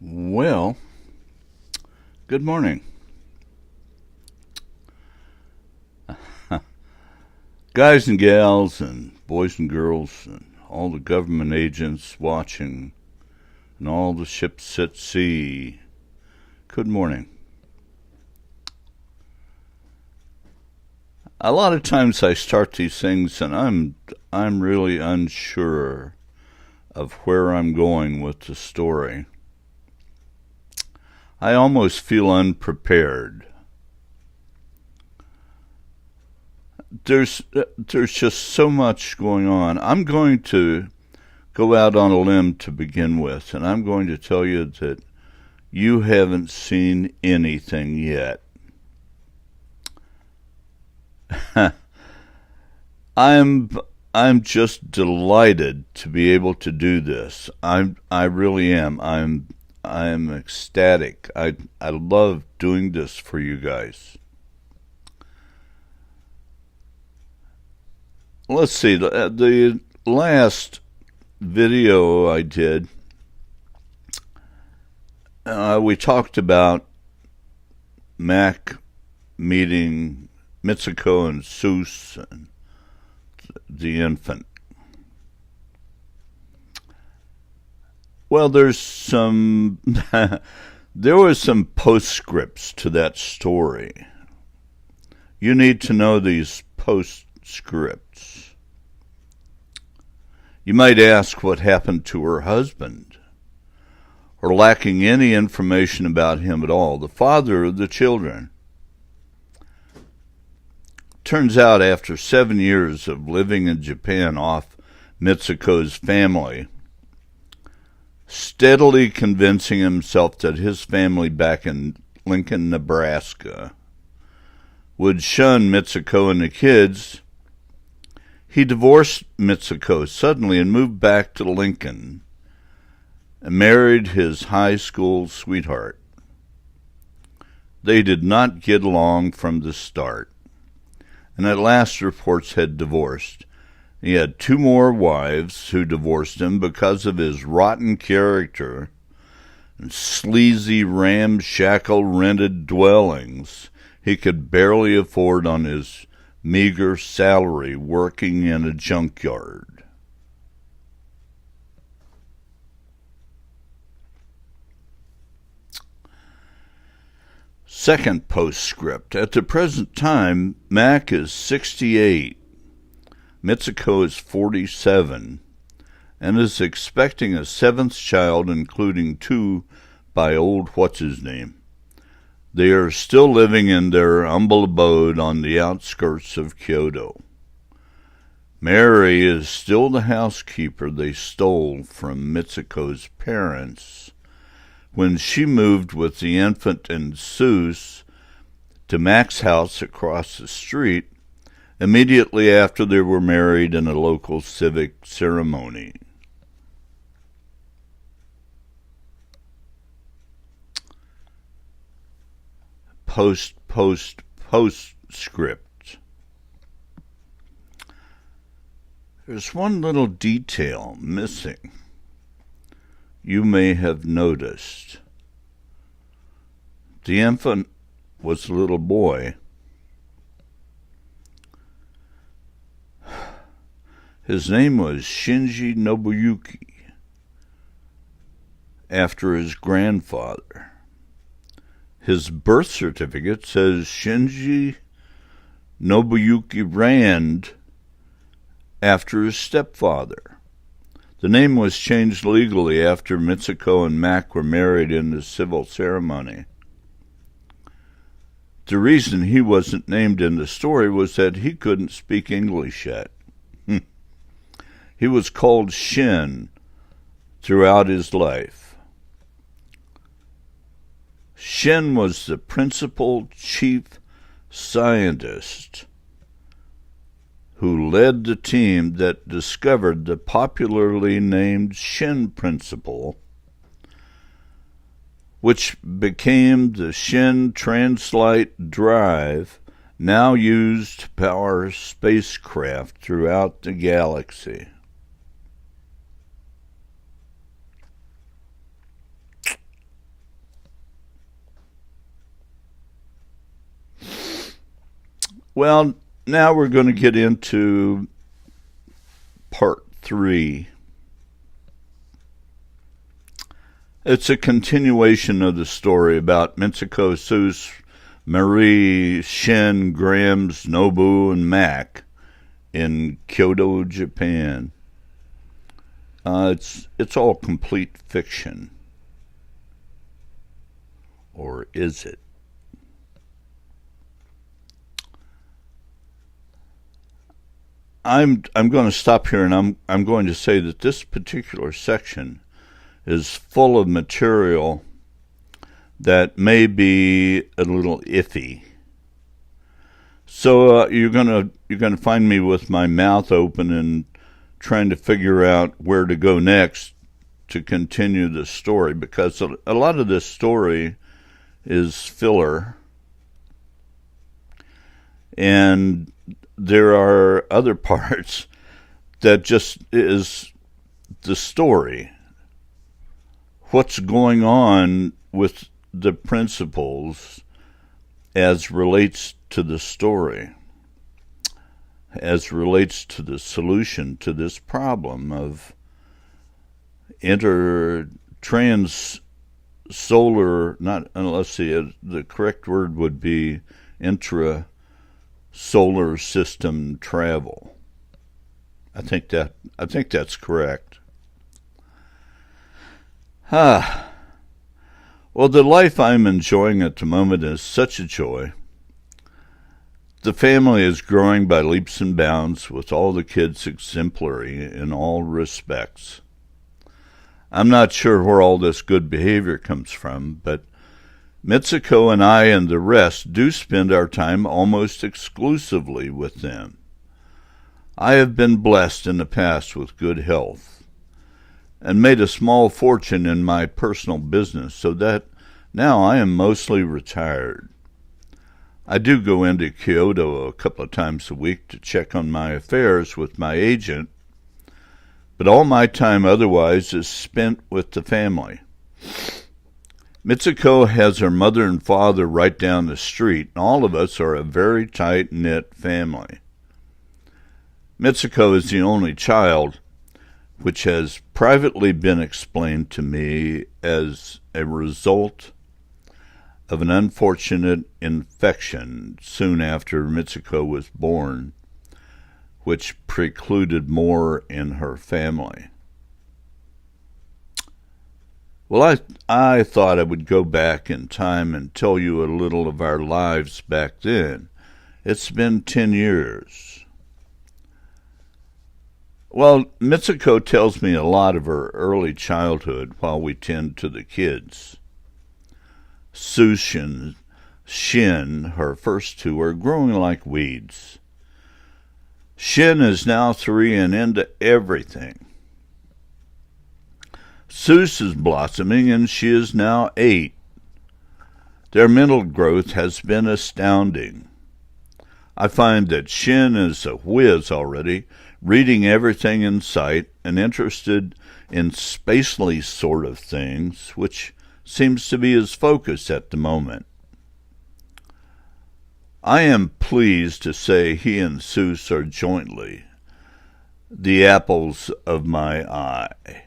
Well, good morning. Guys and gals and boys and girls and all the government agents watching and all the ships at sea. Good morning. A lot of times I start these things and I'm really unsure of where I'm going with the story. I almost feel unprepared. There's just so much going on. I'm going to go out on a limb to begin with, and I'm going to tell you that you haven't seen anything yet. I'm just delighted to be able to do this. I really am. I'm ecstatic. I love doing this for you guys. Let's see, the last video I did, we talked about Mac meeting Mitsuko and Seuss and the infant. Well, there was some postscripts to that story. You need to know these postscripts. You might ask what happened to her husband, or lacking any information about him at all, the father of the children. Turns out after 7 years of living in Japan off Mitsuko's family, steadily convincing himself that his family back in Lincoln, Nebraska, would shun Mitsuko and the kids, he divorced Mitsuko suddenly and moved back to Lincoln and married his high school sweetheart. They did not get along from the start, and at last reports had divorced. He had 2 more wives who divorced him because of his rotten character and sleazy, ramshackle rented dwellings he could barely afford on his meager salary working in a junkyard. Second postscript. At the present time, Mac is 68, Mitsuko is 47, and is expecting a 7th child, including 2 by old what's-his-name. They are still living in their humble abode on the outskirts of Kyoto. Mary is still the housekeeper they stole from Mitsuko's parents when she moved with the infant and Seuss to Mac's house across the street immediately after they were married in a local civic ceremony. Postscript. There's one little detail missing. You may have noticed. The infant was a little boy. His name was Shinji Nobuyuki, after his grandfather. His birth certificate says Shinji Nobuyuki Rand, after his stepfather. The name was changed legally after Mitsuko and Mac were married in the civil ceremony. The reason he wasn't named in the story was that he couldn't speak English yet. He was called Shin throughout his life. Shin was the principal chief scientist who led the team that discovered the popularly named Shin principle, which became the Shin Translite drive now used to power spacecraft throughout the galaxy. Well, now we're going to get into part 3. It's a continuation of the story about Mitsuko, Seuss, Marie, Shin, Grams, Nobu, and Mac in Kyoto, Japan. It's all complete fiction. Or is it? I'm going to stop here, and I'm going to say that this particular section is full of material that may be a little iffy. So you're gonna find me with my mouth open and trying to figure out where to go next to continue the story, because a lot of this story is filler, and there are other parts that just is the story. What's going on with the principles as relates to the story, as relates to the solution to this problem of intrasolar, not, let's see, the correct word would be intrasolar system travel. I think that's correct. Well, the life I'm enjoying at the moment is such a joy. The family is growing by leaps and bounds, with all the kids exemplary in all respects. I'm not sure where all this good behavior comes from, but Mitsuko and I and the rest do spend our time almost exclusively with them. I have been blessed in the past with good health, and made a small fortune in my personal business, so that now I am mostly retired. I do go into Kyoto a couple of times a week to check on my affairs with my agent, but all my time otherwise is spent with the family. Mitsuko has her mother and father right down the street, and all of us are a very tight-knit family. Mitsuko is the only child, which has privately been explained to me as a result of an unfortunate infection soon after Mitsuko was born, which precluded more in her family. Well, I thought I would go back in time and tell you a little of our lives back then. It's been 10 years. Well, Mitsuko tells me a lot of her early childhood while we tend to the kids. Seuss and Shin, her first two, are growing like weeds. Shin is now 3 and into everything. Seuss is blossoming, and she is now 8. Their mental growth has been astounding. I find that Shin is a whiz already, reading everything in sight and interested in spacely sort of things, which seems to be his focus at the moment. I am pleased to say he and Seuss are jointly the apples of my eye.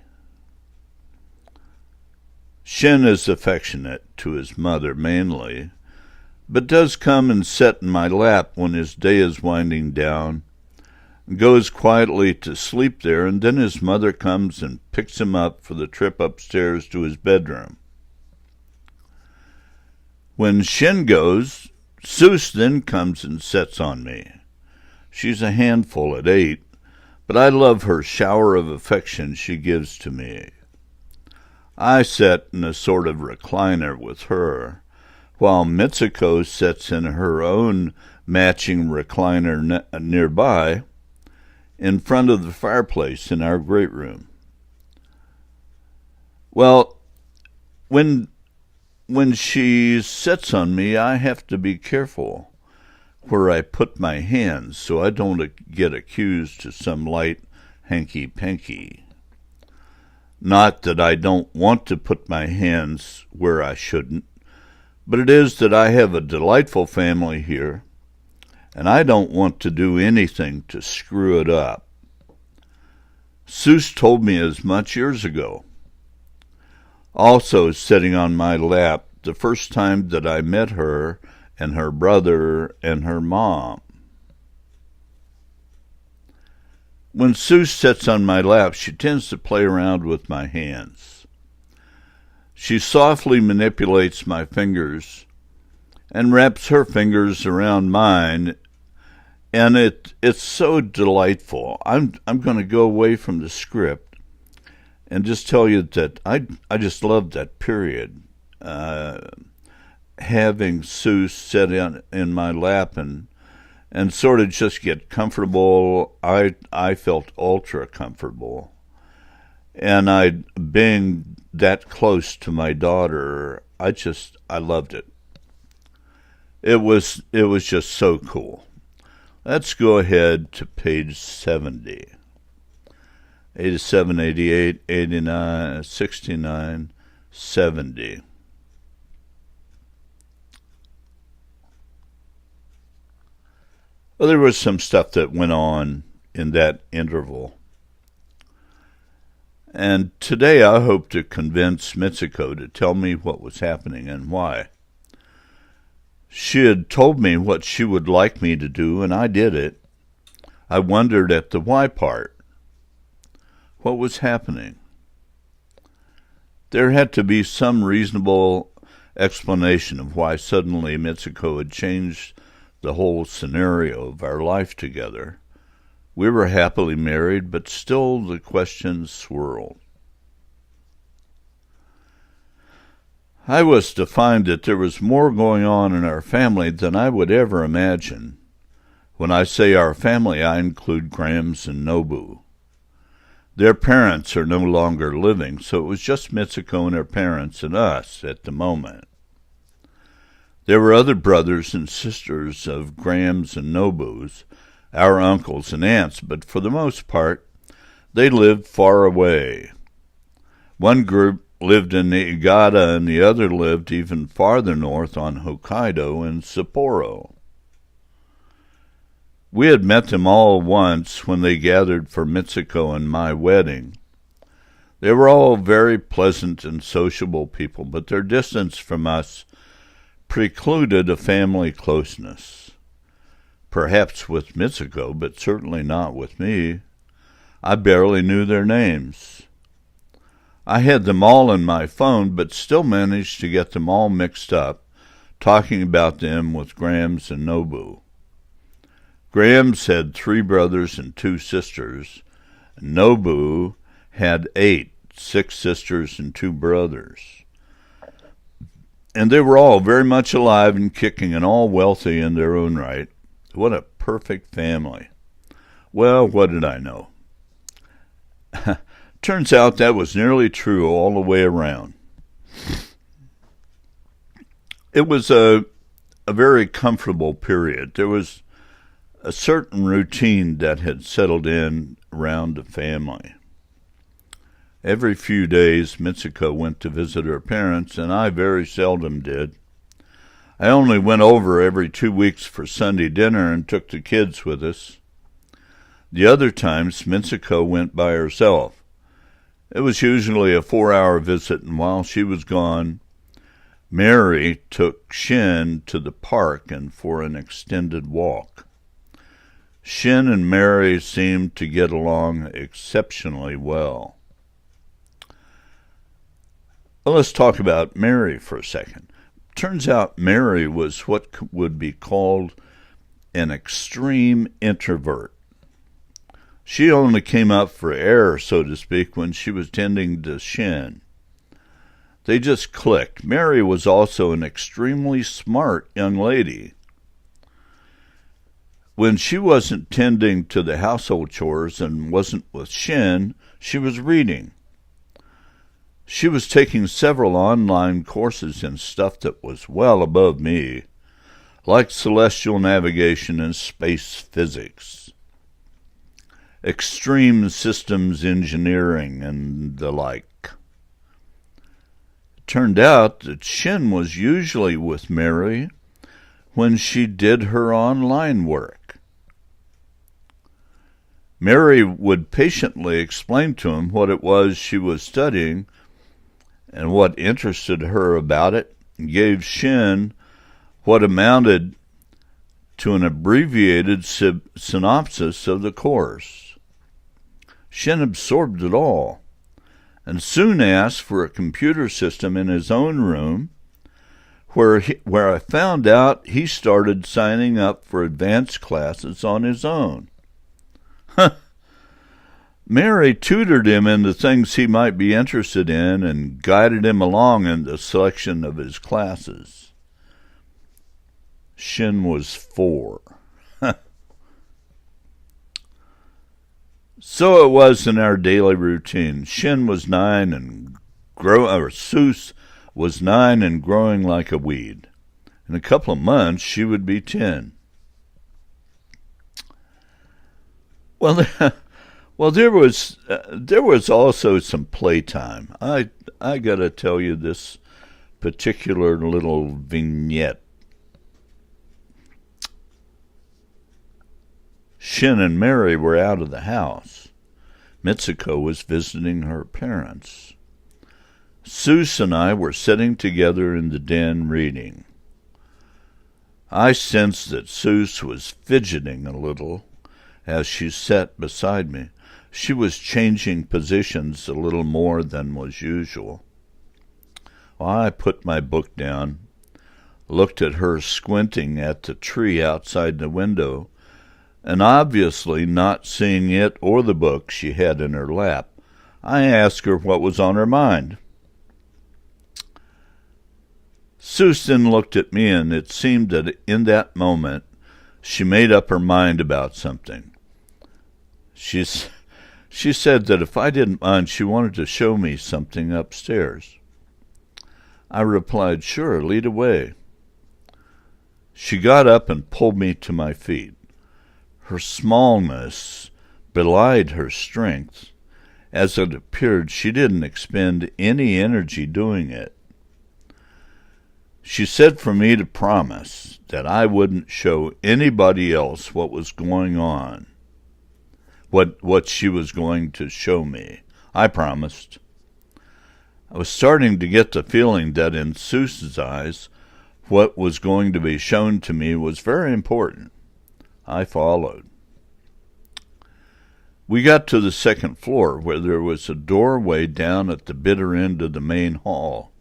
Shin is affectionate to his mother mainly, but does come and sit in my lap when his day is winding down, goes quietly to sleep there, and then his mother comes and picks him up for the trip upstairs to his bedroom. When Shin goes, Seuss then comes and sits on me. She's a handful at 8, but I love her shower of affection she gives to me. I sit in a sort of recliner with her, while Mitsuko sits in her own matching recliner nearby, in front of the fireplace in our great room. Well, when she sits on me, I have to be careful where I put my hands so I don't get accused of some light hanky-panky. Not that I don't want to put my hands where I shouldn't, but it is that I have a delightful family here, and I don't want to do anything to screw it up. Seuss told me as much years ago. Also sitting on my lap the first time that I met her and her brother and her mom. When Seuss sits on my lap, she tends to play around with my hands. She softly manipulates my fingers and wraps her fingers around mine, and it's so delightful. I'm going to go away from the script and just tell you that I just love that period. Having Seuss sit in my lap and sort of just get comfortable. I felt ultra comfortable. And being that close to my daughter, I loved it. It was just so cool. Let's go ahead to page 70. 87, 88, 89, 69, 70. Well, there was some stuff that went on in that interval. And today I hope to convince Mitsuko to tell me what was happening and why. She had told me what she would like me to do, and I did it. I wondered at the why part. What was happening? There had to be some reasonable explanation of why suddenly Mitsuko had changed the whole scenario of our life together. We were happily married, but still the questions swirled. I was to find that there was more going on in our family than I would ever imagine. When I say our family, I include Grams and Nobu. Their parents are no longer living, so it was just Mitsuko and her parents and us at the moment. There were other brothers and sisters of Grams and Nobu's, our uncles and aunts, but for the most part, they lived far away. One group lived in Niigata, and the other lived even farther north on Hokkaido and Sapporo. We had met them all once when they gathered for Mitsuko and my wedding. They were all very pleasant and sociable people, but their distance from us precluded a family closeness. Perhaps with Mitsuko, but certainly not with me. I barely knew their names. I had them all in my phone, but still managed to get them all mixed up, talking about them with Grams and Nobu. Grams had 3 brothers and 2 sisters. And Nobu had 8, 6 sisters and 2 brothers. And they were all very much alive and kicking and all wealthy in their own right. What a perfect family. Well, what did I know? Turns out that was nearly true all the way around. It was a very comfortable period. There was a certain routine that had settled in around the family. Every few days, Mitsuko went to visit her parents, and I very seldom did. I only went over every 2 weeks for Sunday dinner and took the kids with us. The other times, Mitsuko went by herself. It was usually a 4-hour visit, and while she was gone, Mary took Shin to the park and for an extended walk. Shin and Mary seemed to get along exceptionally well. Well, let's talk about Mary for a second. Turns out Mary was what would be called an extreme introvert. She only came up for air, so to speak, when she was tending to Shin. They just clicked. Mary was also an extremely smart young lady. When she wasn't tending to the household chores and wasn't with Shin, she was reading. She was taking several online courses in stuff that was well above me, like celestial navigation and space physics, extreme systems engineering, and the like. It turned out that Shin was usually with Mary when she did her online work. Mary would patiently explain to him what it was she was studying and what interested her about it, and gave Shin what amounted to an abbreviated synopsis of the course. Shin absorbed it all, and soon asked for a computer system in his own room, where I found out he started signing up for advanced classes on his own. Mary tutored him into things he might be interested in and guided him along in the selection of his classes. Shin was 4. So it was in our daily routine. Shin was 9 and Seuss was 9 and growing like a weed. In a couple of months, she would be 10. Well, there was also some playtime. I got to tell you this particular little vignette. Shin and Mary were out of the house. Mitsuko was visiting her parents. Seuss and I were sitting together in the den reading. I sensed that Seuss was fidgeting a little as she sat beside me. She was changing positions a little more than was usual. I put my book down, looked at her squinting at the tree outside the window, and obviously not seeing it or the book she had in her lap, I asked her what was on her mind. Susan looked at me, and it seemed that in that moment she made up her mind about something. She said that if I didn't mind, she wanted to show me something upstairs. I replied, "Sure, lead away." She got up and pulled me to my feet. Her smallness belied her strength. As it appeared, she didn't expend any energy doing it. She said for me to promise that I wouldn't show anybody else what was going on, what she was going to show me. I promised. I was starting to get the feeling that in Seuss's eyes, what was going to be shown to me was very important. I followed. We got to the second floor, where there was a doorway down at the bitter end of the main hall,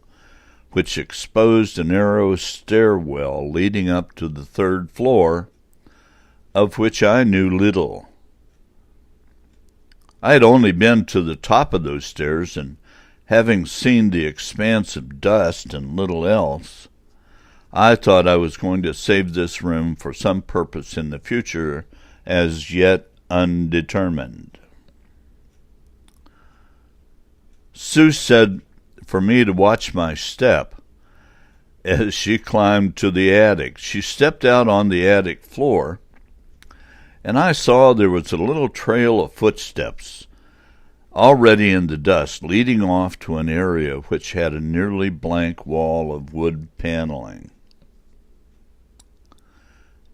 which exposed a narrow stairwell leading up to the third floor, of which I knew little. I had only been to the top of those stairs, and having seen the expanse of dust and little else, I thought I was going to save this room for some purpose in the future, as yet undetermined. Sue said for me to watch my step as she climbed to the attic. She stepped out on the attic floor, and I saw there was a little trail of footsteps already in the dust, leading off to an area which had a nearly blank wall of wood paneling.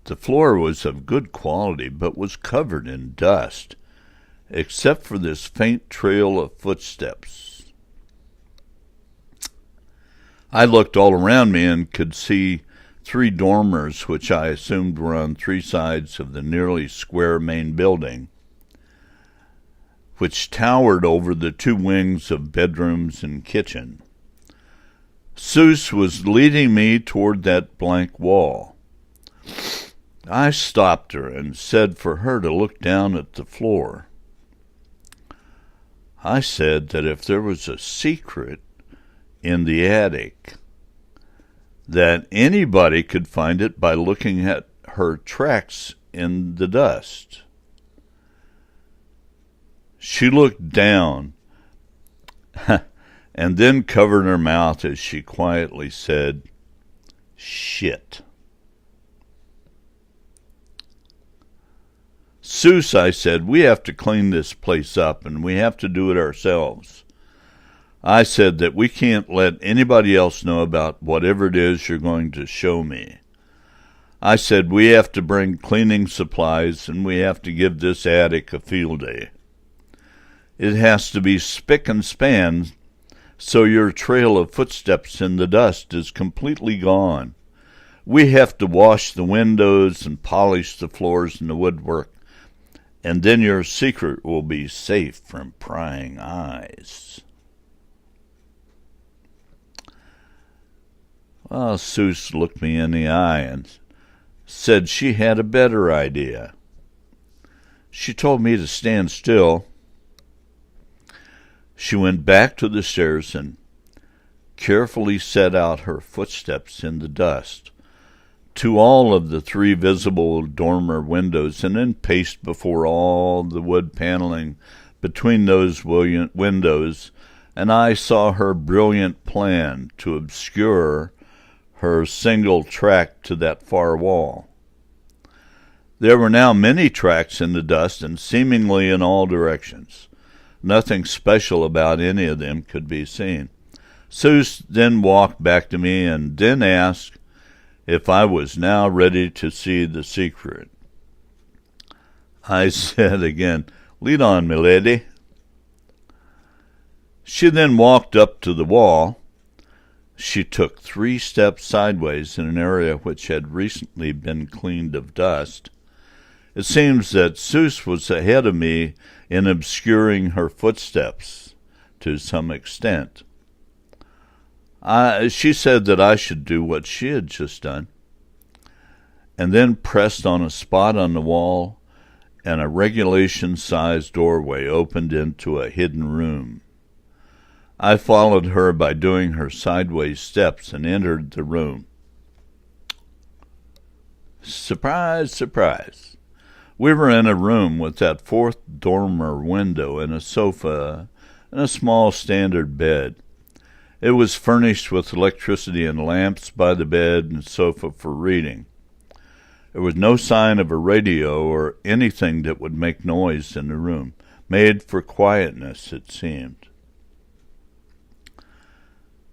The floor was of good quality, but was covered in dust, except for this faint trail of footsteps. I looked all around me and could see 3 dormers, which I assumed were on 3 sides of the nearly square main building, which towered over the 2 wings of bedrooms and kitchen. Seuss was leading me toward that blank wall. I stopped her and said for her to look down at the floor. I said that if there was a secret in the attic, that anybody could find it by looking at her tracks in the dust. She looked down and then covered her mouth as she quietly said, "Shit." "Seuss," I said, "we have to clean this place up, and we have to do it ourselves." I said that we can't let anybody else know about whatever it is you're going to show me. I said, we have to bring cleaning supplies and we have to give this attic a field day. It has to be spick and span so your trail of footsteps in the dust is completely gone. We have to wash the windows and polish the floors and the woodwork, and then your secret will be safe from prying eyes. Well, Seuss looked me in the eye and said she had a better idea. She told me to stand still. She went back to the stairs and carefully set out her footsteps in the dust to all of the 3 visible dormer windows, and then paced before all the wood paneling between those windows, and I saw her brilliant plan to obscure her single track to that far wall. There were now many tracks in the dust and seemingly in all directions. Nothing special about any of them could be seen. Seuss then walked back to me and then asked if I was now ready to see the secret. I said again, "Lead on, milady." She then walked up to the wall. She took 3 steps sideways in an area which had recently been cleaned of dust. It seems that Seuss was ahead of me in obscuring her footsteps to some extent. She said that I should do what she had just done, and then pressed on a spot on the wall, and a regulation-sized doorway opened into a hidden room. I followed her by doing her sideways steps and entered the room. Surprise, surprise. We were in a room with that 4th dormer window and a sofa and a small standard bed. It was furnished with electricity and lamps by the bed and sofa for reading. There was no sign of a radio or anything that would make noise in the room, made for quietness, it seemed.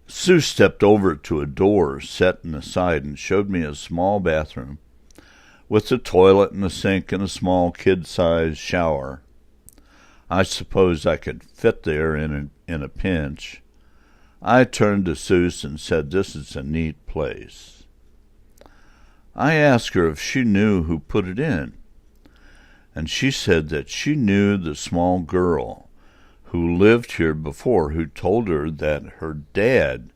Sue stepped over to a door set in the side and showed me a small bathroom with a toilet and a sink and a small kid-sized shower. I suppose I could fit there in a pinch. I turned to Seuss and said, "This is a neat place." I asked her if she knew who put it in, and she said that she knew the small girl who lived here before, who told her that her dad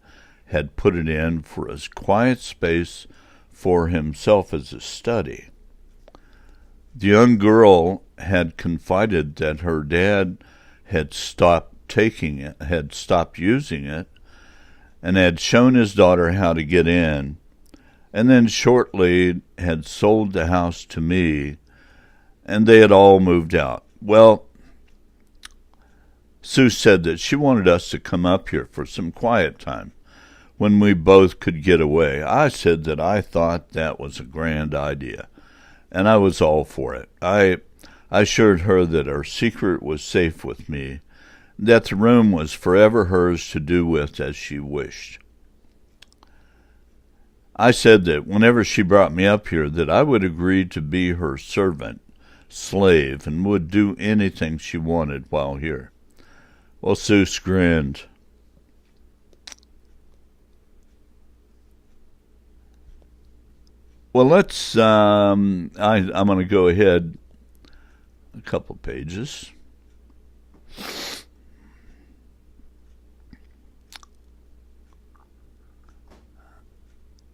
had put it in for a quiet space for himself as a study. The young girl had confided that her dad had stopped using it, and had shown his daughter how to get in, and then shortly had sold the house to me, and they had all moved out. Well, Sue said that she wanted us to come up here for some quiet time when we both could get away. I said that I thought that was a grand idea, and I was all for it. I assured her that our secret was safe with me, that the room was forever hers to do with as she wished. I said that whenever she brought me up here, that I would agree to be her servant, slave, and would do anything she wanted while here. Well, Sue grinned. Well, let's, I'm going to go ahead a couple pages.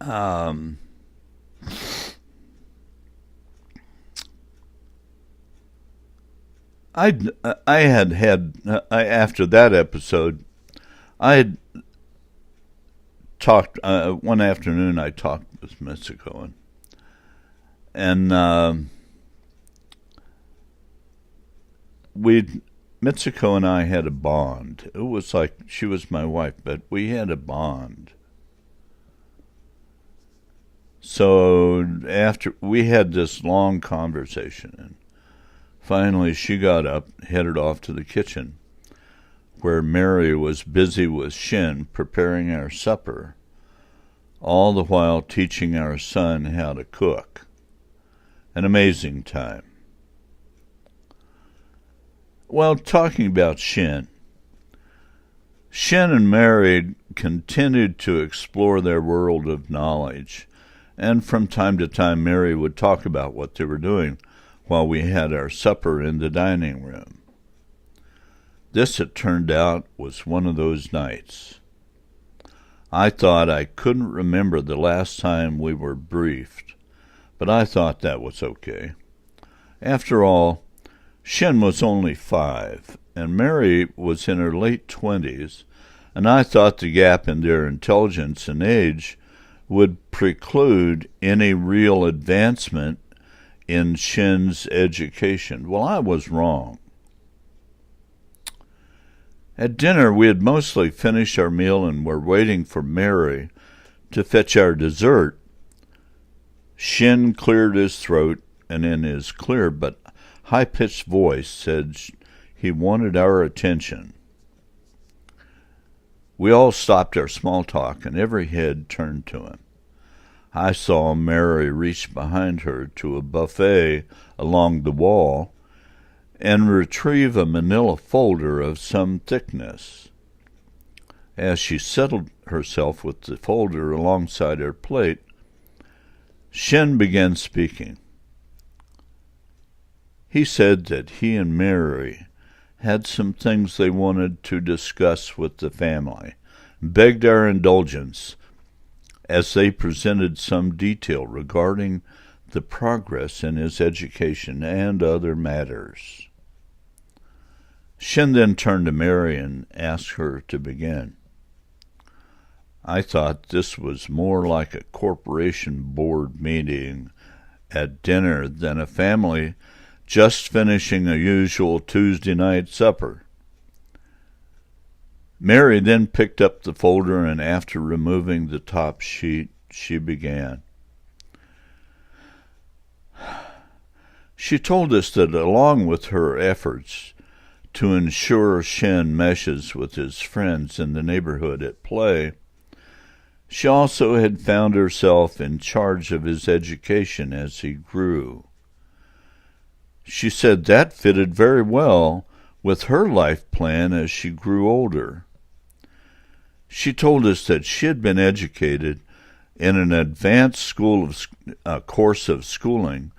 After that episode, I had talked, one afternoon I talked with Mitsuko, and Mitsuko and I had a bond. It was like she was my wife, but we had a bond. So after we had this long conversation, and finally she got up, headed off to the kitchen, where Mary was busy with Shin preparing our supper. all the while teaching our son how to cook. An amazing time. Well, talking about Shin and Mary continued to explore their world of knowledge, and from time to time Mary would talk about what they were doing while we had our supper in the dining room. This, it turned out, was one of those nights. I thought I couldn't remember the last time we were briefed, but I thought that was okay. After all, Shin was only 5, and Mary was in her late 20s, and I thought the gap in their intelligence and age would preclude any real advancement in Shin's education. Well, I was wrong. At dinner, we had mostly finished our meal and were waiting for Mary to fetch our dessert. Shin cleared his throat and in his clear but high-pitched voice said he wanted our attention. We all stopped our small talk and every head turned to him. I saw Mary reach behind her to a buffet along the wall and retrieve a manila folder of some thickness. As she settled herself with the folder alongside her plate, Shin began speaking. He said that he and Mary had some things they wanted to discuss with the family, begged our indulgence as they presented some detail regarding the progress in his education and other matters. Shin then turned to Mary and asked her to begin. I thought this was more like a corporation board meeting at dinner than a family just finishing a usual Tuesday night supper. Mary then picked up the folder, and after removing the top sheet, she began. She told us that along with her efforts to ensure Shin meshes with his friends in the neighborhood at play, she also had found herself in charge of his education as he grew. She said that fitted very well with her life plan as she grew older. She told us that she had been educated in an advanced course of schooling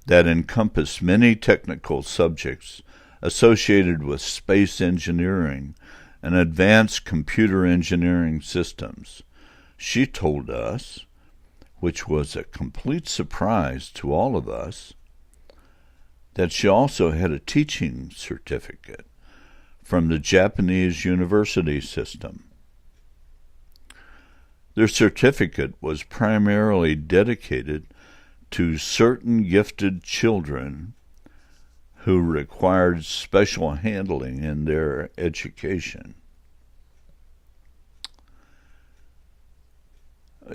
that encompassed many technical subjects associated with space engineering and advanced computer engineering systems. She told us, which was a complete surprise to all of us, that she also had a teaching certificate from the Japanese university system. Their certificate was primarily dedicated to certain gifted children who required special handling in their education.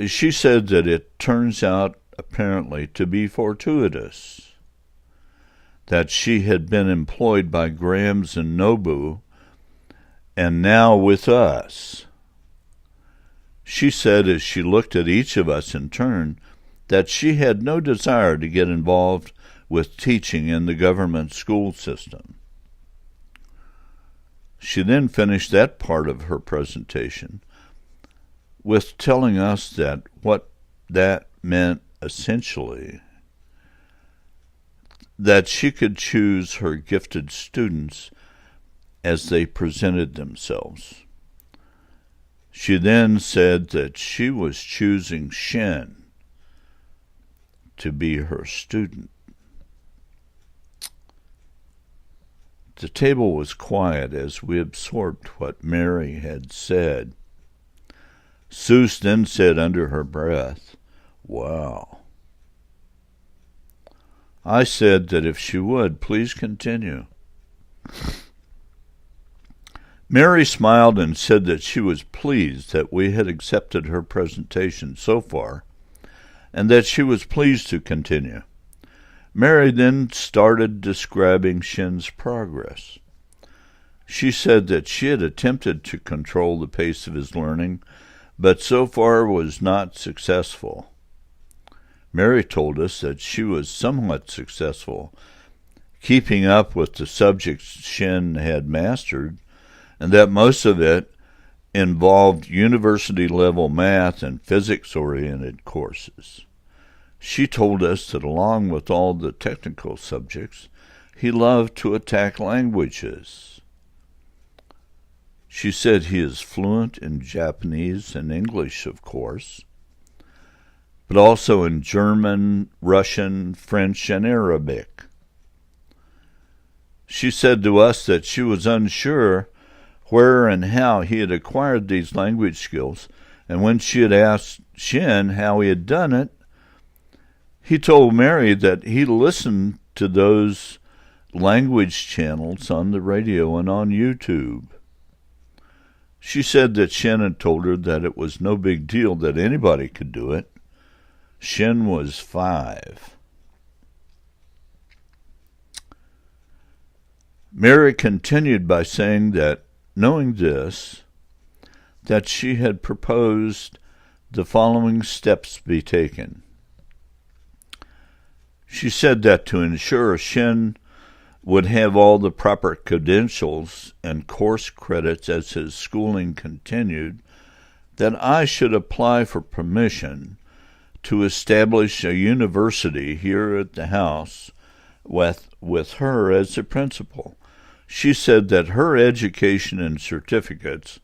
She said that it turns out apparently to be fortuitous that she had been employed by Grams and Nobu and now with us. She said as she looked at each of us in turn that she had no desire to get involved with teaching in the government school system. She then finished that part of her presentation with telling us that what that meant essentially that she could choose her gifted students as they presented themselves. She then said that she was choosing Shin to be her student. The table was quiet as we absorbed what Mary had said. Seuss then said under her breath, "Wow." I said that if she would, please continue. Mary smiled and said that she was pleased that we had accepted her presentation so far, and that she was pleased to continue. Mary then started describing Shin's progress. She said that she had attempted to control the pace of his learning but so far was not successful. Mary told us that she was somewhat successful, keeping up with the subjects Shin had mastered, and that most of it involved university-level math and physics-oriented courses. She told us that along with all the technical subjects, he loved to attack languages. She said he is fluent in Japanese and English, of course, but also in German, Russian, French, and Arabic. She said to us that she was unsure where and how he had acquired these language skills, and when she had asked Shin how he had done it, he told Mary that he listened to those language channels on the radio and on YouTube. She said that Shin had told her that it was no big deal, that anybody could do it. Shin was 5. Mary continued by saying that, knowing this, that she had proposed the following steps be taken. She said that to ensure Shin would have all the proper credentials and course credits as his schooling continued, that I should apply for permission to establish a university here at the house with her as the principal. She said that her education and certificates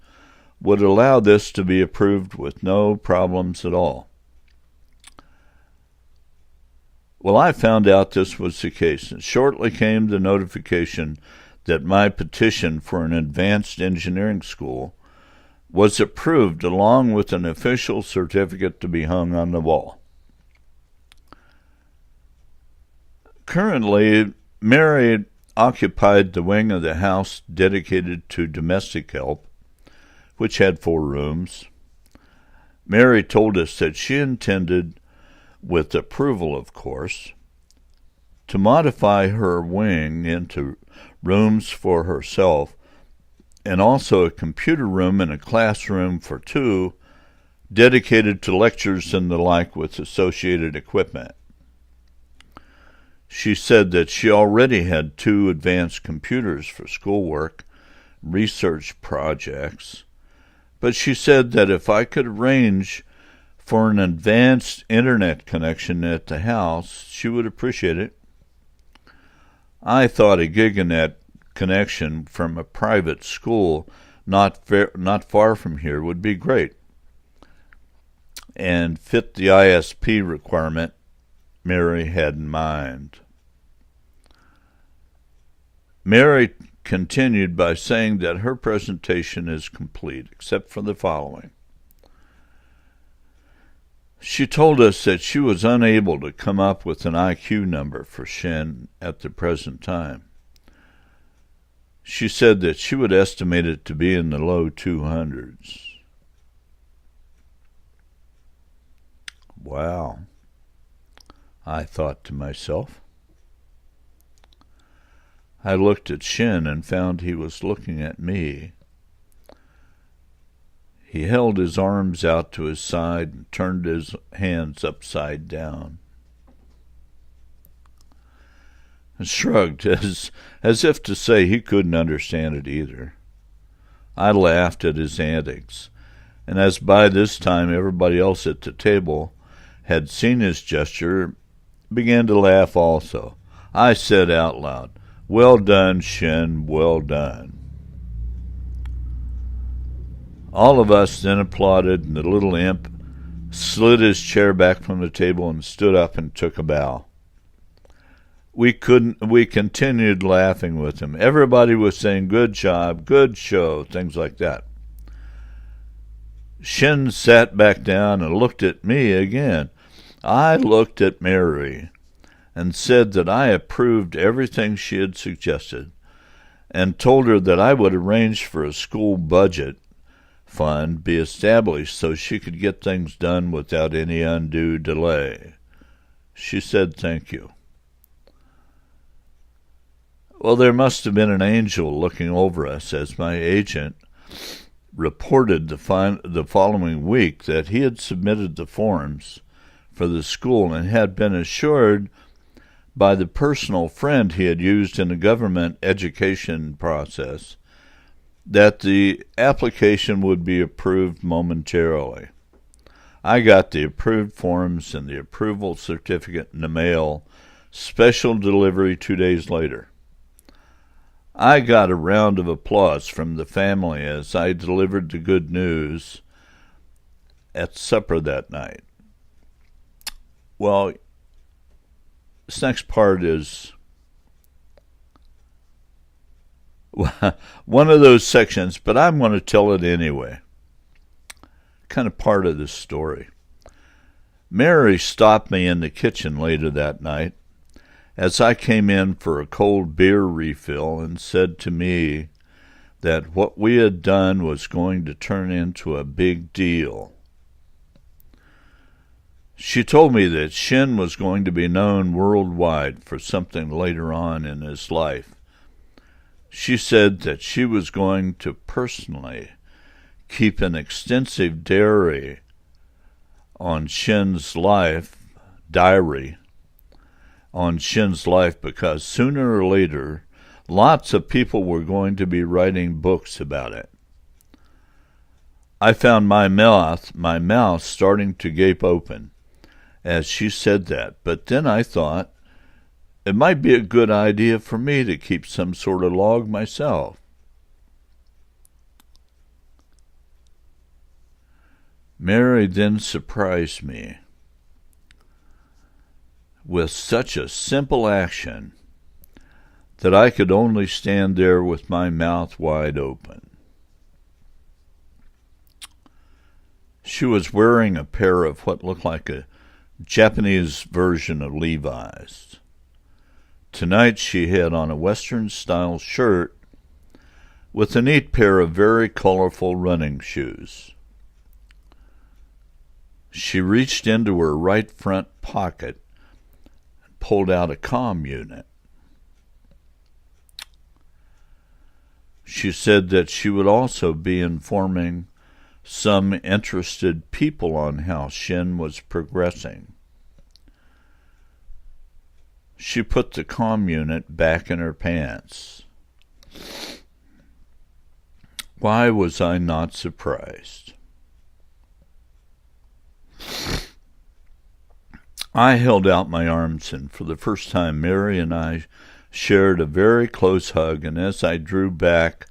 would allow this to be approved with no problems at all. Well, I found out this was the case, and shortly came the notification that my petition for an advanced engineering school was approved, along with an official certificate to be hung on the wall. Currently, Mary occupied the wing of the house dedicated to domestic help, which had 4 rooms. Mary told us that she intended, with approval of course, to modify her wing into rooms for herself, and also a computer room and a classroom for 2 dedicated to lectures and the like with associated equipment. She said that she already had 2 advanced computers for schoolwork, research projects, but she said that if I could arrange for an advanced internet connection at the house, she would appreciate it. I thought a giganet connection from a private school not far from here would be great and fit the ISP requirement Mary had in mind. Mary continued by saying that her presentation is complete, except for the following. She told us that she was unable to come up with an IQ number for Shin at the present time. She said that she would estimate it to be in the low 200s. Wow, I thought to myself. I looked at Shin and found he was looking at me. He held his arms out to his side and turned his hands upside down, and shrugged as if to say he couldn't understand it either. I laughed at his antics, and as by this time everybody else at the table had seen his gesture, began to laugh also. I said out loud, "Well done, Shin, well done." All of us then applauded, and the little imp slid his chair back from the table and stood up and took a bow. We continued laughing with him. Everybody was saying, "Good job, good show," things like that. Shin sat back down and looked at me again. I looked at Mary and said that I approved everything she had suggested, and told her that I would arrange for a school budget fund be established so she could get things done without any undue delay. She said thank you. Well, there must have been an angel looking over us, as my agent reported the following week that he had submitted the forms for the school and had been assured by the personal friend he had used in the government education process that the application would be approved momentarily. I got the approved forms and the approval certificate in the mail, special delivery 2 days later. I got a round of applause from the family as I delivered the good news at supper that night. Well, this next part is one of those sections, but I'm going to tell it anyway. Kind of part of this story. Mary stopped me in the kitchen later that night as I came in for a cold beer refill and said to me that what we had done was going to turn into a big deal. She told me that Shin was going to be known worldwide for something later on in his life. She said that she was going to personally keep an extensive diary on Shin's life, because sooner or later, lots of people were going to be writing books about it. I found my mouth starting to gape open as she said that, but then I thought it might be a good idea for me to keep some sort of log myself. Mary then surprised me with such a simple action that I could only stand there with my mouth wide open. She was wearing a pair of what looked like a Japanese version of Levi's. Tonight she had on a Western-style shirt with a neat pair of very colorful running shoes. She reached into her right front pocket and pulled out a comm unit. She said that she would also be informing some interested people on how Shin was progressing. She put the comm unit back in her pants. Why was I not surprised? I held out my arms, and for the first time Mary and I shared a very close hug, and as I drew back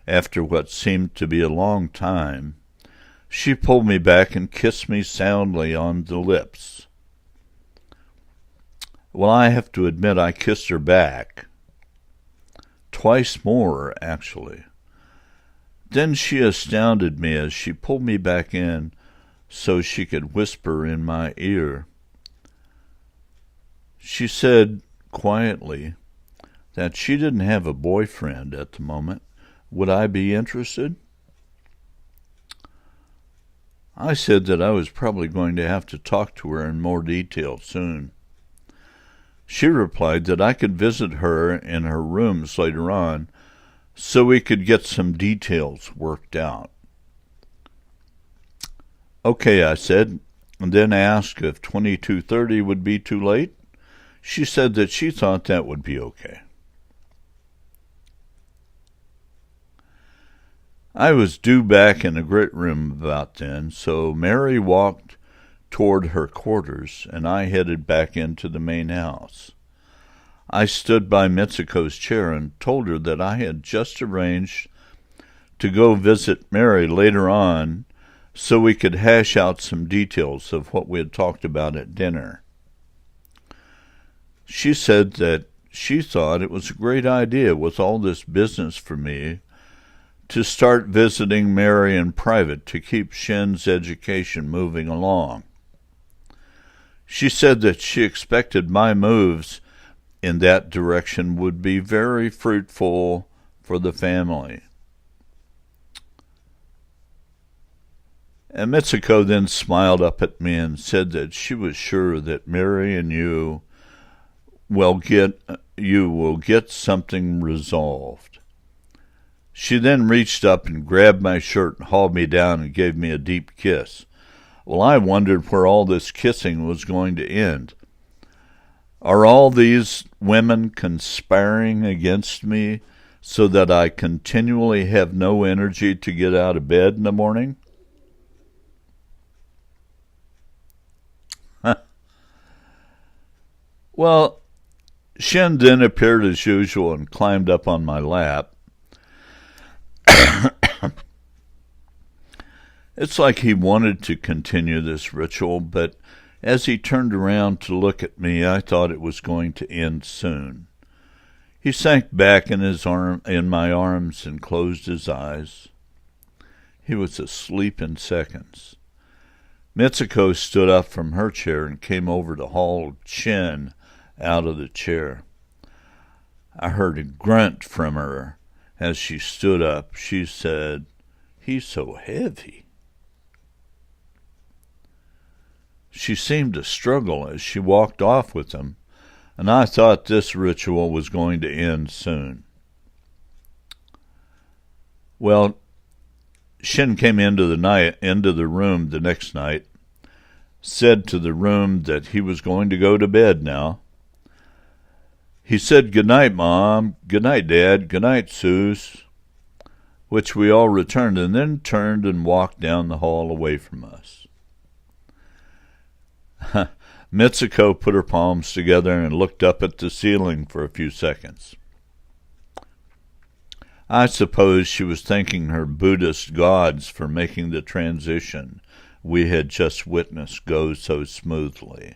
after what seemed to be a long time, she pulled me back and kissed me soundly on the lips. Well, I have to admit I kissed her back. Twice more, actually. Then she astounded me as she pulled me back in so she could whisper in my ear. She said quietly that she didn't have a boyfriend at the moment. Would I be interested? I said that I was probably going to have to talk to her in more detail soon. She replied that I could visit her in her rooms later on so we could get some details worked out. Okay, I said, and then asked if 22:30 would be too late. She said that she thought that would be okay. I was due back in the grit room about then, so Mary walked toward her quarters, and I headed back into the main house. I stood by Mitsuko's chair and told her that I had just arranged to go visit Mary later on so we could hash out some details of what we had talked about at dinner. She said that she thought it was a great idea with all this business for me to start visiting Mary in private to keep Shin's education moving along. She said that she expected my moves in that direction would be very fruitful for the family. And Mitsuko then smiled up at me and said that she was sure that Mary and you will get something resolved. She then reached up and grabbed my shirt and hauled me down and gave me a deep kiss. Well, I wondered where all this kissing was going to end. Are all these women conspiring against me so that I continually have no energy to get out of bed in the morning? Well, Shin then appeared as usual and climbed up on my lap. It's like he wanted to continue this ritual, but as he turned around to look at me, I thought it was going to end soon. He sank back in my arms and closed his eyes. He was asleep in seconds. Mitsuko stood up from her chair and came over to haul Shin out of the chair. I heard a grunt from her as she stood up. She said, "He's so heavy." She seemed to struggle as she walked off with him, and I thought this ritual was going to end soon. Well, Shin came into the room the next night, said to the room that he was going to go to bed now. He said, "Good night, Mom. Good night, Dad. Good night, Seuss," which we all returned, and then turned and walked down the hall away from us. Mitsuko put her palms together and looked up at the ceiling for a few seconds. I suppose she was thanking her Buddhist gods for making the transition we had just witnessed go so smoothly.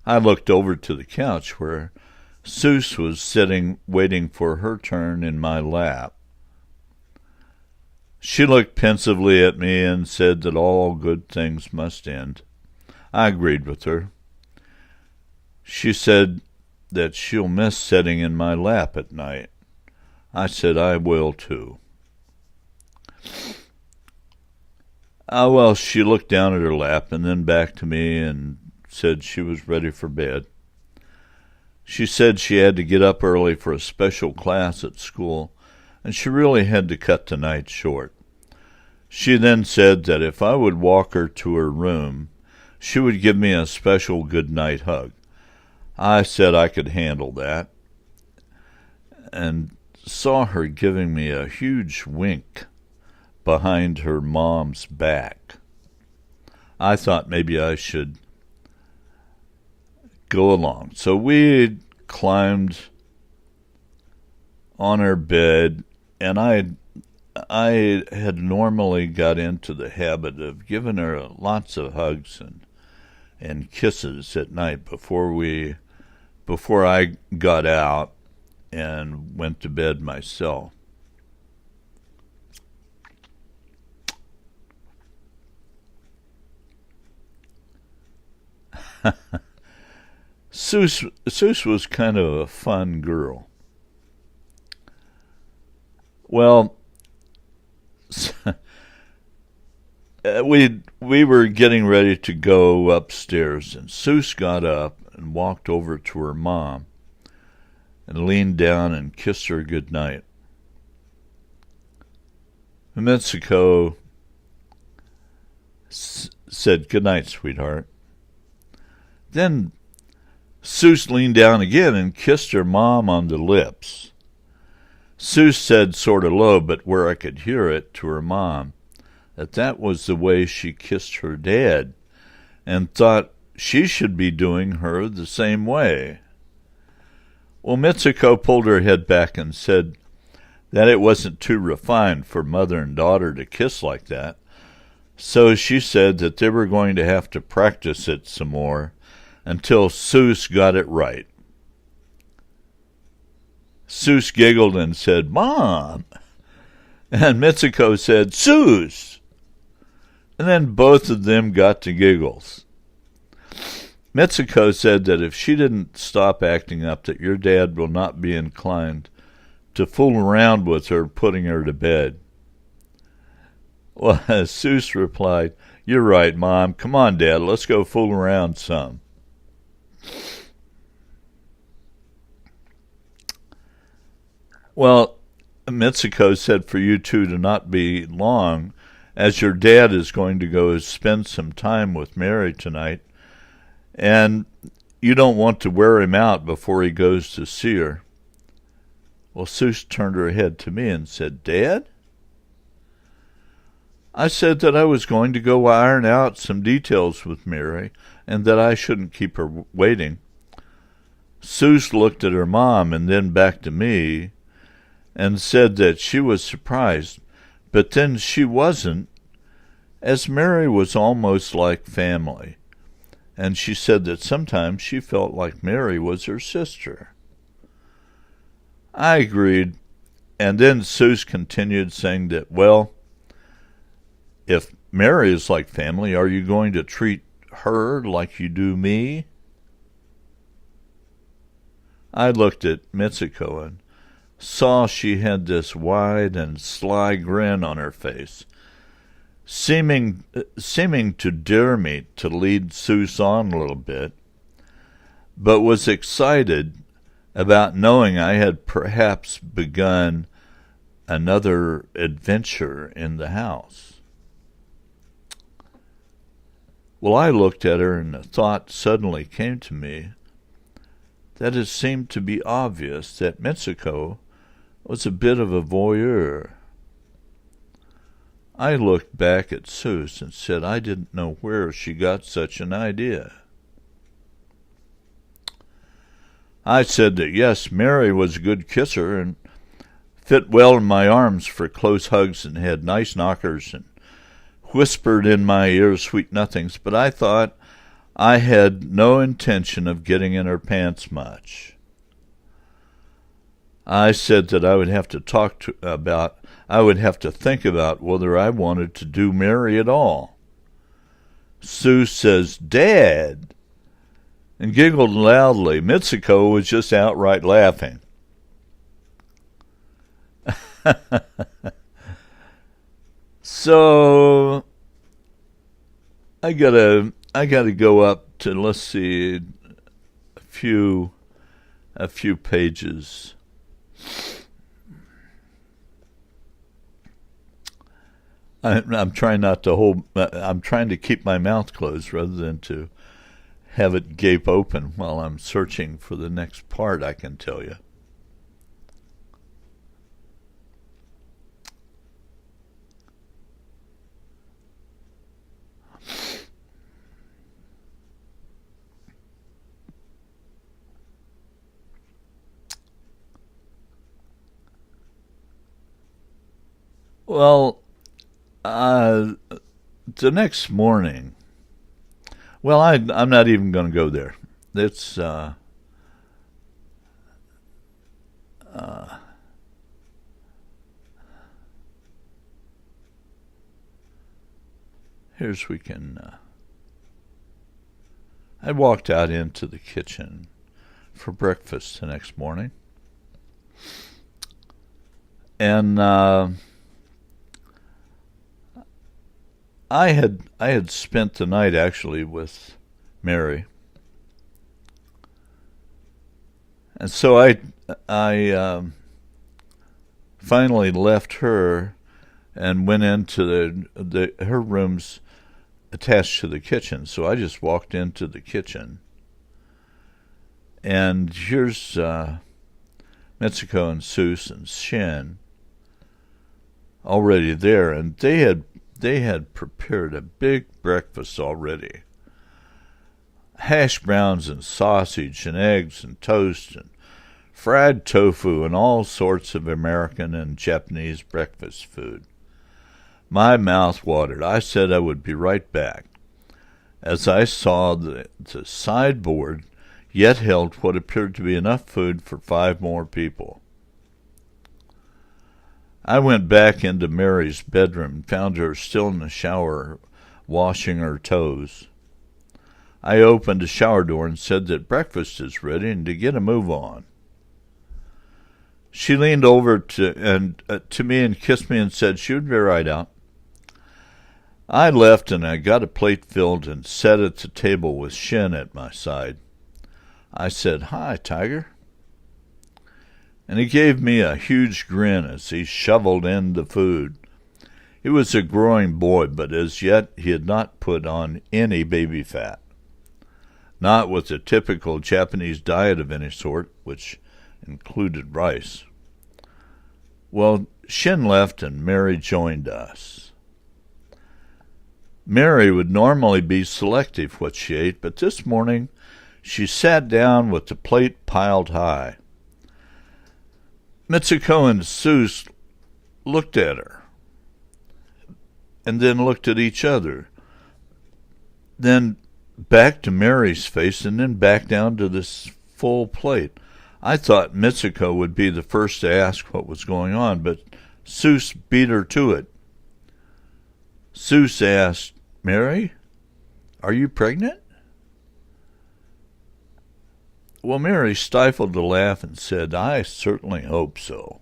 I looked over to the couch where Seuss was sitting waiting for her turn in my lap. She looked pensively at me and said that all good things must end. I agreed with her. She said that she'll miss sitting in my lap at night. I said I will too. Well, she looked down at her lap and then back to me and said she was ready for bed. She said she had to get up early for a special class at school, and she really had to cut the night short. She then said that if I would walk her to her room, she would give me a special good-night hug. I said I could handle that, and saw her giving me a huge wink behind her mom's back. I thought maybe I should go along. So we climbed on her bed, and I had normally got into the habit of giving her lots of hugs and kisses at night before I got out and went to bed myself. Seuss was kind of a fun girl. Well, we were getting ready to go upstairs, and Seuss got up and walked over to her mom and leaned down and kissed her good night. Mitsuko said, "Good night, sweetheart." Then Seuss leaned down again and kissed her mom on the lips. Seuss said sort of low, but where I could hear it, to her mom, that was the way she kissed her dad, and thought she should be doing her the same way. Well, Mitsuko pulled her head back and said that it wasn't too refined for mother and daughter to kiss like that, so she said that they were going to have to practice it some more until Seuss got it right. Seuss giggled and said, "Mom!" And Mitsuko said, "Seuss!" And then both of them got to giggles. Mitsuko said that if she didn't stop acting up, that your dad will not be inclined to fool around with her, putting her to bed. Well, Seuss replied, "You're right, Mom. Come on, Dad, let's go fool around some." Well, Mitsuko said for you two to not be long, as your dad is going to go spend some time with Mary tonight, and you don't want to wear him out before he goes to see her. Well, Seuss turned her head to me and said, Dad? I said that I was going to go iron out some details with Mary and that I shouldn't keep her waiting. Seuss looked at her mom and then back to me and said that she was surprised, but then she wasn't, as Mary was almost like family, and she said that sometimes she felt like Mary was her sister. I agreed, and then Seuss continued saying that, well, if Mary is like family, are you going to treat her like you do me? I looked at Mitsuko and saw she had this wide and sly grin on her face, seeming to dare me to lead Seuss on a little bit, but was excited about knowing I had perhaps begun another adventure in the house. Well, I looked at her, and a thought suddenly came to me that it seemed to be obvious that Mitsuko was a bit of a voyeur. I looked back at Seuss and said I didn't know where she got such an idea. I said that yes, Mary was a good kisser and fit well in my arms for close hugs and had nice knockers and whispered in my ear sweet nothings, but I thought I had no intention of getting in her pants much. I said that I would have to think about whether I wanted to do Mary at all. Sue says, Dad, and giggled loudly. Mitsuko was just outright laughing. So I gotta go up to, let's see, a few pages. I'm trying to keep my mouth closed rather than to have it gape open while I'm searching for the next part, I can tell you. Well, the next morning, well, I'm not even going to go there. It's here's we can. I walked out into the kitchen for breakfast the next morning, and I had spent the night actually with Mary, and so I finally left her and went into her room's attached to the kitchen. So I just walked into the kitchen, and here's Mitsuko and Seuss and Shin already there, and they had prepared a big breakfast already. Hash browns and sausage and eggs and toast and fried tofu and all sorts of American and Japanese breakfast food. My mouth watered. I said I would be right back, as I saw the sideboard yet held what appeared to be enough food for 5 more people. I went back into Mary's bedroom and found her still in the shower washing her toes. I opened the shower door and said that breakfast is ready and to get a move on. She leaned over to me and kissed me and said she would be right out. I left and I got a plate filled and sat at the table with Shin at my side. I said, "Hi, Tiger." and he gave me a huge grin as he shoveled in the food. He was a growing boy, but as yet he had not put on any baby fat. Not with the typical Japanese diet of any sort, which included rice. Well, Shin left and Mary joined us. Mary would normally be selective what she ate, but this morning she sat down with the plate piled high. Mitsuko and Seuss looked at her, and then looked at each other, then back to Mary's face, and then back down to this full plate. I thought Mitsuko would be the first to ask what was going on, but Seuss beat her to it. Seuss asked, "Mary, are you pregnant?" Well, Mary stifled a laugh and said, "I certainly hope so."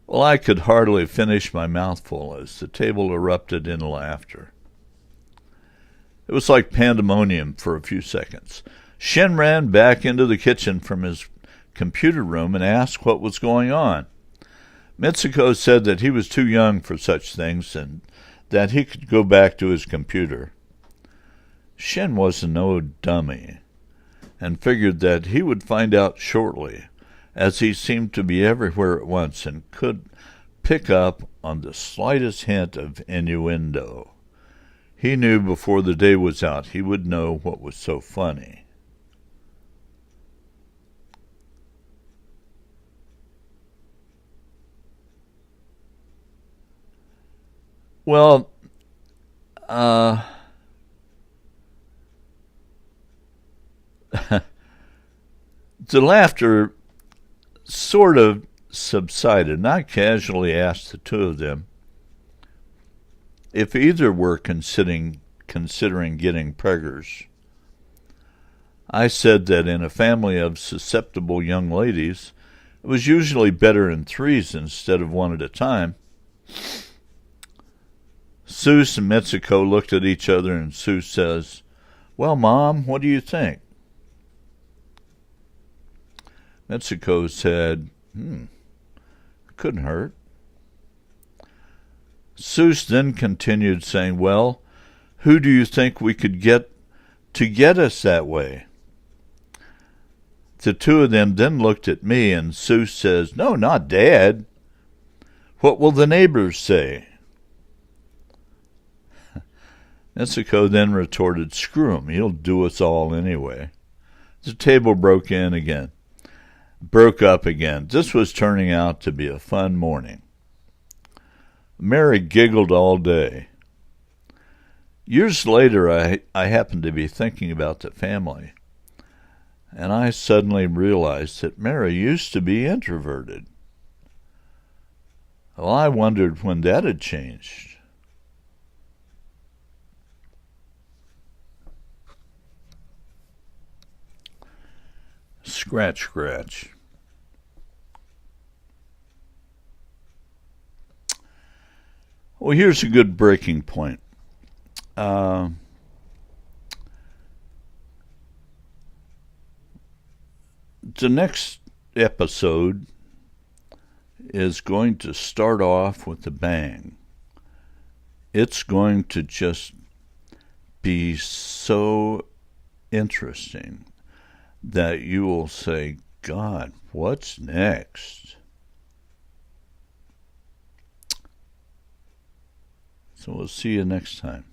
Well, I could hardly finish my mouthful as the table erupted in laughter. It was like pandemonium for a few seconds. Shin ran back into the kitchen from his computer room and asked what was going on. Mitsuko said that he was too young for such things and that he could go back to his computer. Shin was no dummy and figured that he would find out shortly, as he seemed to be everywhere at once and could pick up on the slightest hint of innuendo. He knew before the day was out he would know what was so funny. Well, the laughter sort of subsided, and I casually asked the two of them if either were considering getting preggers. I said that in a family of susceptible young ladies, it was usually better in threes instead of one at a time. Seuss and Mitsuko looked at each other, and Seuss says, "Well, Mom, what do you think?" Mitsuko said, couldn't hurt. Seuss then continued saying, "Well, who do you think we could get to get us that way?" The two of them then looked at me, and Seuss says, "No, not Dad. What will the neighbors say?" Mitsuko then retorted, "Screw him, he'll do us all anyway." The table broke up again. This was turning out to be a fun morning. Mary giggled all day. Years later, I happened to be thinking about the family, and I suddenly realized that Mary used to be introverted. Well, I wondered when that had changed. Scratch, scratch. Well, here's a good breaking point. The next episode is going to start off with a bang. It's going to just be so interesting that you will say, "God, what's next?" So we'll see you next time.